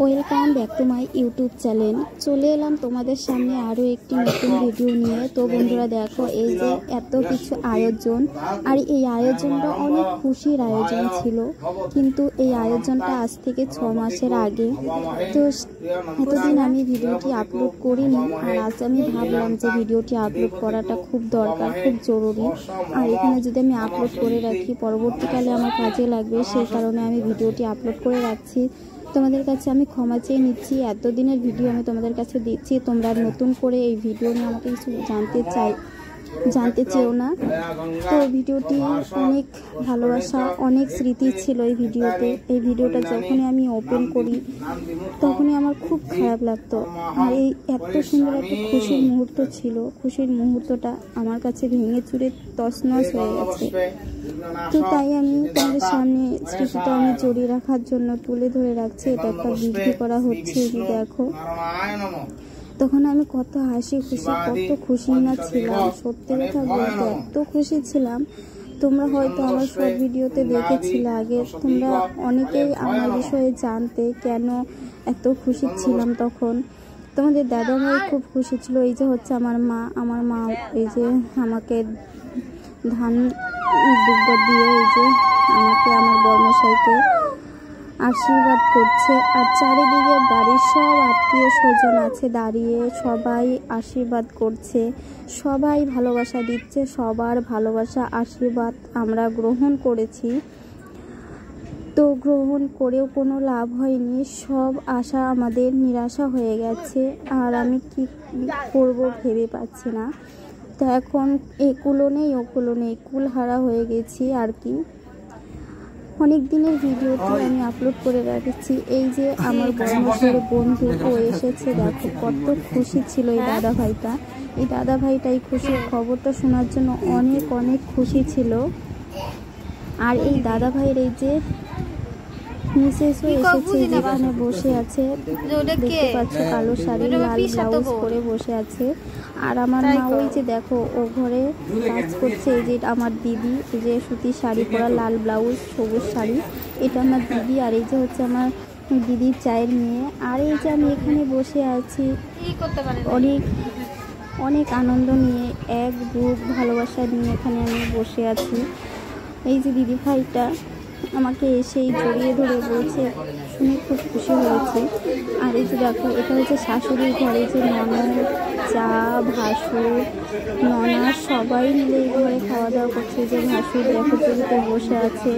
Welcome back to my YouTube channel. চলে এলাম তোমাদের সামনে আরও একটি নতুন ভিডিও নিয়ে। তো বন্ধুরা দেখো, এই যে এত কিছু আয়োজন, আর এই আয়োজনটা অনেক খুশির আয়োজন ছিল, কিন্তু এই আয়োজনটা আজ থেকে 6 মাসের আগে। তো এতদিন আমি ভিডিওটি আপলোড করিনি, আর আজ আমি ভাবলাম যে ভিডিওটি আপলোড করাটা খুব দরকার, খুব জরুরি। আর এখানে যদি আমি আপলোড করে রাখি পরবর্তীকালে আমার কাজে লাগবে, সেই কারণে আমি ভিডিওটি আপলোড করে রাখছি। তোমাদের কাছে আমি ক্ষমা চেয়ে নিচ্ছি, এতদিনের ভিডিও আমি তোমাদের কাছে দিচ্ছি, তোমরা নতুন করে এই ভিডিও নিয়ে আমাকে কিছু জানতে চেও না। তো ভিডিওটি অনেক ভালোবাসা, অনেক স্মৃতি ছিল এই ভিডিওতে। এই ভিডিওটা যখনই আমি ওপেন করি তখনই আমার খুব খারাপ লাগতো, আর এই এত সুন্দর একটা খুশির মুহূর্ত ছিল, খুশির মুহূর্তটা আমার কাছে ভেঙে চুরে তছনছ হয়ে গেছে। তো তাই আমি তোমাদের সামনে স্মৃতিটা আমি জড়িয়ে রাখার জন্য তুলে ধরে রাখছি। এটা একটা ভিডিও করা হচ্ছে, দেখো তখন আমি কত হাসি খুশি, কত খুশি না ছিলাম। সত্যি কথা বলতে এত খুশি ছিলাম। তোমরা হয়তো আমার সব ভিডিওতে দেখেছিলে আগে, তোমরা অনেকেই আমার বিষয়ে জানতে কেন এত খুশি ছিলাম তখন। তোমাদের দাদা ভাই খুব খুশি ছিল। এই যে হচ্ছে আমার মা এই যে আমাকে ধান দুব্ব দিয়ে এই যে আমাকে আমার বর্মশাইকে আশীর্বাদ করছে, আর চারিদিকে বাড়ির সব আত্মীয় স্বজন আছে দাঁড়িয়ে, সবাই আশীর্বাদ করছে, সবাই ভালোবাসা দিচ্ছে, সবার ভালোবাসা আশীর্বাদ আমরা গ্রহণ করেছি। তো গ্রহণ করেও কোনো লাভ হয়নি, সব আশা আমাদের নিরাশা হয়ে গেছে, আর আমি কি করব ভেবে পাচ্ছি না। তো এখন একুলো নেই ওকুলো নেই, কুলহারা হয়ে গেছি আর কি। অনেক দিনের ভিডিওটি আমি আপলোড করে রেখেছি। এই যে আমার বর্মশাইয়ের বন্ধু ও এসেছে, দেখো কত খুশি ছিল এই দাদা ভাইটা। এই দাদা ভাইটা এই খুশির খবরটা শোনার জন্য অনেক অনেক খুশি ছিল। আর এই দাদা ভাইয়ের এই যে মিসেসও এসেছে, যেখানে বসে আছে, দেখতে পাচ্ছ কালো শাড়ি লাল ব্লাউজ পরে বসে আছে। আর আমার মা ওই যে দেখো ও ঘরে কাজ করছে। এই যে আমার দিদি, এই যে সুতির শাড়ি পরা, লাল ব্লাউজ, সবুজ শাড়ি, এটা আমার দিদি। আর এই যে হচ্ছে আমার দিদির চায়ের মেয়ে। আর এই যে আমি এখানে বসে আছি অনেক অনেক আনন্দ নিয়ে, এক বুক ভালোবাসা নিয়ে এখানে আমি বসে আছি। এই যে দিদি ভাইটা আমাকে এসেই জড়িয়ে ধরে বলছে, শুনে খুব খুশি হয়েছে। আর এই যে দেখো এটা হচ্ছে শাশুড়ির ঘরে, যে ননদ, চা, ভাসুর, ননা সবাই মিলে এই ঘরে খাওয়া দাওয়া করছে। যে ভাসুর দেখো চুরিতে বসে আছে,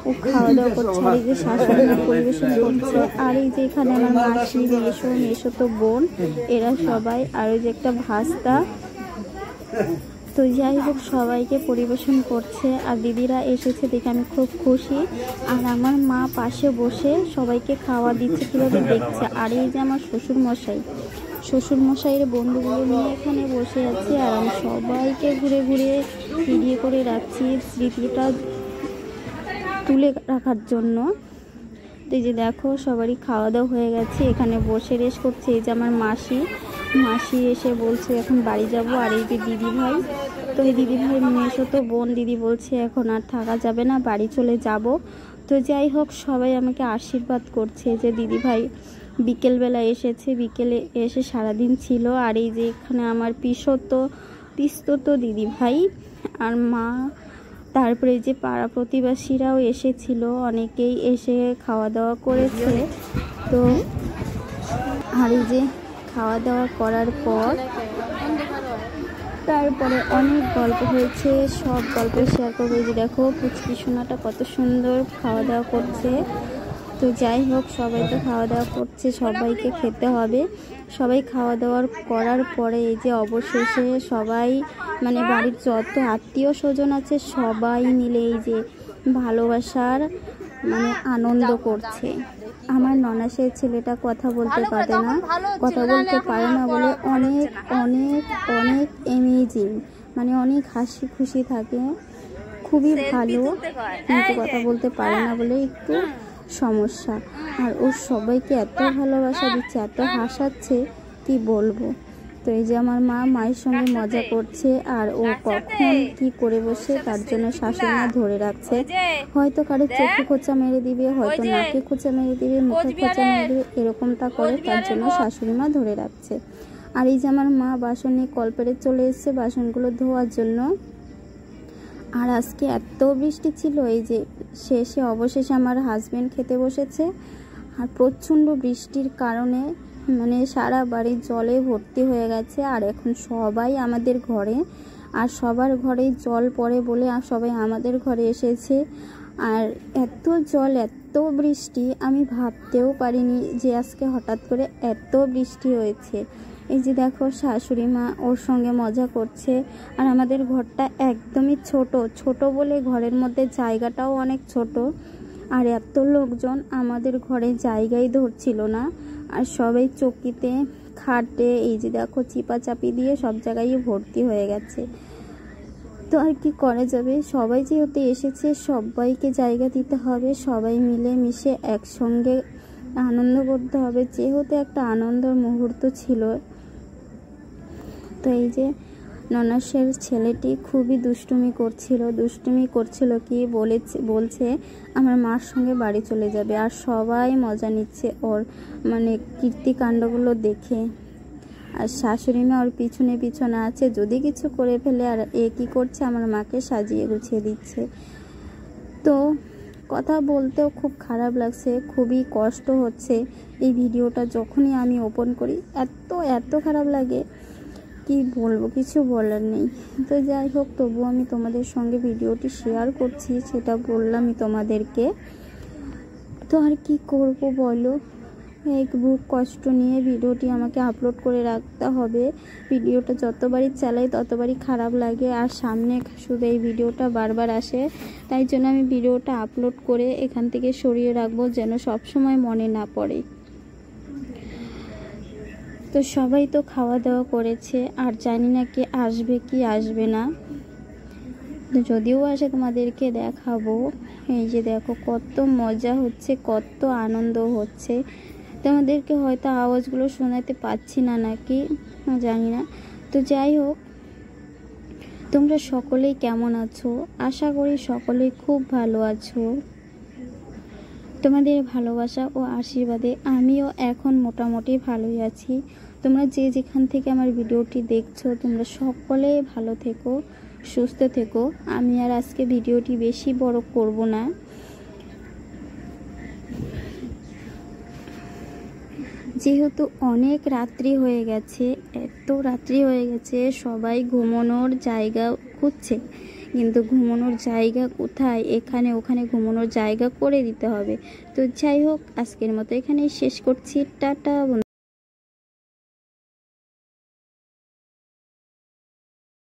ও খাওয়া দাওয়া করছে, আর এই যে শাশুড়ি পরিবেশন করছে। আর এই যে এখানে আমার মাসি, মেসো তো বোন, এরা সবাই, আর ওই যে একটা ভাস্তা। তো যাই হোক সবাইকে পরিবেশন করছে, আর দিদিরা এসেছে দেখে আমি খুব খুশি। আর আমার মা পাশে বসে সবাইকে খাওয়া দিচ্ছে, কীভাবে দেখছে। আর এই যে আমার শ্বশুরমশাইয়ের বন্ধুগুলো নিয়ে এখানে বসে আছে, আর আমি সবাইকে ঘুরে ঘুরে ভিডিও করে রাখছি স্মৃতিটা তুলে রাখার জন্য। তো এই যে দেখো সবারই খাওয়া দাওয়া হয়ে গেছে, এখানে বসে রেস্ট করছে। এই যে আমার মাসি এসে বলছে এখন বাড়ি যাব। আর এই যে দিদি ভাই, তো এই দিদি ভাই মেসো তো বোন, দিদি বলছে এখন আর থাকা যাবে না, বাড়ি চলে যাব। তো যাই হোক সবাই আমাকে আশীর্বাদ করছে। যে দিদি ভাই বিকেলবেলা এসেছে, বিকেলে এসে সারাদিন ছিল। আর এই যে এখানে আমার পিস্তত দিদি ভাই আর মা, তারপরে যে পাড়া প্রতিবেশীরাও এসেছিল, অনেকেই এসে খাওয়া দাওয়া করেছে। তো আর এই যে খাওয়া দাওয়া করার পর তারপরে অনেক গল্প হয়েছে, সব গল্প শেয়ার করবো। এই যে দেখো পুচকি সোনাটা কত সুন্দর খাওয়া দাওয়া করছে। তো যাই হোক সবাই তো খাওয়া দাওয়া করছে, সবাইকে খেতে হবে। সবাই খাওয়া দাওয়া করার পরে এই যে অবশেষে সবাই মানে বাড়ির যত আত্মীয় স্বজন আছে সবাই মিলে এই যে ভালোবাসার মানে আনন্দ করছে। আমার ননাসের ছেলেটা কথা বলতে পারে না বলে অনেক অনেক অনেক অ্যামেজিং, মানে অনেক হাসি খুশি থাকে, খুবই ভালো, কিন্তু কথা বলতে পারে না বলে একটু সমস্যা। আর ওর সবাইকে এত ভালোবাসা দিচ্ছে, এত হাসাচ্ছে, কি বলবো। তো এই যে আমার মা মায়ের সঙ্গে মজা করছে, আর ও কখন কি করে বসে তার জন্য শাশুড়ি মা ধরে রাখছে। হয়তো কারো চোখে খোঁচা মেরে দিবে, হয়তো নাকে খোঁচা মেরে দিবে, মুখে খোঁচা মেরে দিবে, এরকমটা করে তার জন্য শাশুড়ি মা ধরে রাখছে। আর এই যে আমার মা বাসন নিয়ে কল পেরে চলে এসেছে বাসনগুলো ধোয়ার জন্য। আর আজকে এত বৃষ্টি ছিল, এই যে শেষে অবশেষে আমার হাজবেন্ড খেতে বসেছে। আর প্রচণ্ড বৃষ্টির কারণে মানে সারা বাড়ি জলে ভর্তি হয়ে গেছে। আর এখন সবাই আমাদের ঘরে, আর সবার ঘরেই জল পড়ে বলে আর সবাই আমাদের ঘরে এসেছে। আর এত জল, এত বৃষ্টি আমি ভাবতেও পারিনি যে আজকে হঠাৎ করে এত বৃষ্টি হয়েছে। এই যে দেখো শাশুড়ি মা ওর সঙ্গে মজা করছে। আর আমাদের ঘরটা একদমই ছোট বলে ঘরের মধ্যে জায়গাটাও অনেক ছোট। আর এত লোকজন আমাদের ঘরে জায়গাই ধরছিল না। আর সবাই চকিতে খাটে এই যে দেখো চিপাচাপি দিয়ে সব জায়গায় ভর্তি হয়ে গেছে। তো আর কি করা যাবে, সবাই যেহেতু এসেছে সবাইকে জায়গা দিতে হবে, সবাই মিলে মিশে একসঙ্গে আনন্দ করতে হবে, যেহেতু একটা আনন্দের মুহূর্ত ছিল। তো এই যে ননাসের ছেলেটি খুবই দুষ্টুমি করছিল কি বলছে আমার মার সঙ্গে বাড়ি চলে যাবে। আর সবাই মজা নিচ্ছে ওর মানে কীর্তিকাণ্ডগুলো দেখে। আর শাশুড়ি মা ওর পিছনে আছে, যদি কিছু করে ফেলে। আর এ কী করছে, আমার মাকে সাজিয়ে গুছিয়ে দিচ্ছে। তো কথা বলতেও খুব খারাপ লাগছে, খুবই কষ্ট হচ্ছে। এই ভিডিওটা যখনই আমি ওপেন করি এত খারাপ লাগে, কি বলবো, কিছু বলার নেই। তো যাই হোক, তবু আমি তোমাদের সঙ্গে ভিডিওটি শেয়ার করছি, সেটা বললামই তোমাদেরকে। তো আর কি করব বলো, এক বুক কষ্ট নিয়ে ভিডিওটি আমাকে আপলোড করে রাখতে হবে। ভিডিওটা যতবারই চালাই ততবারই খারাপ লাগে, আর সামনে শুধু এই ভিডিওটা বারবার আসে। তাই জন্য আমি ভিডিওটা আপলোড করে এখান থেকে সরিয়ে রাখবো, যেন সবসময় মনে না পড়ে। তো সবাই তো খাওয়া দাওয়া করেছে, আর জানি না কে আসবে কি আসবে না। তো যদিও আসে তোমাদেরকে দেখাবো। এই যে দেখো কত মজা হচ্ছে, কত আনন্দ হচ্ছে। তোমাদেরকে হয়তো আওয়াজগুলো শোনাতে পাচ্ছি না নাকি জানি না। তো যাই হোক, তোমরা সকলেই কেমন আছো? আশা করি সকলেই খুব ভালো আছো। তোমাদের ভালোবাসা ও আশীর্বাদে আমিও এখন মোটামুটি ভালোই আছি। তোমরা যে যেখান থেকে আমার ভিডিওটি দেখছো, তোমরা সকলে ভালো থেকো, সুস্থ থেকো। আমি আর আজকে ভিডিওটি বেশি বড় করব না। যেহেতু অনেক রাত্রি হয়ে গেছে, এত রাত্রি হয়ে গেছে, সবাই ঘুমানোর জায়গা খুঁজছে, কিন্তু ঘুমানোর জায়গা কোথায়? এখানে ওখানে ঘুমানোর জায়গা করে দিতে হবে। তো যাই হোক, আজকের মতো এখানেই শেষ করছি। টাটা।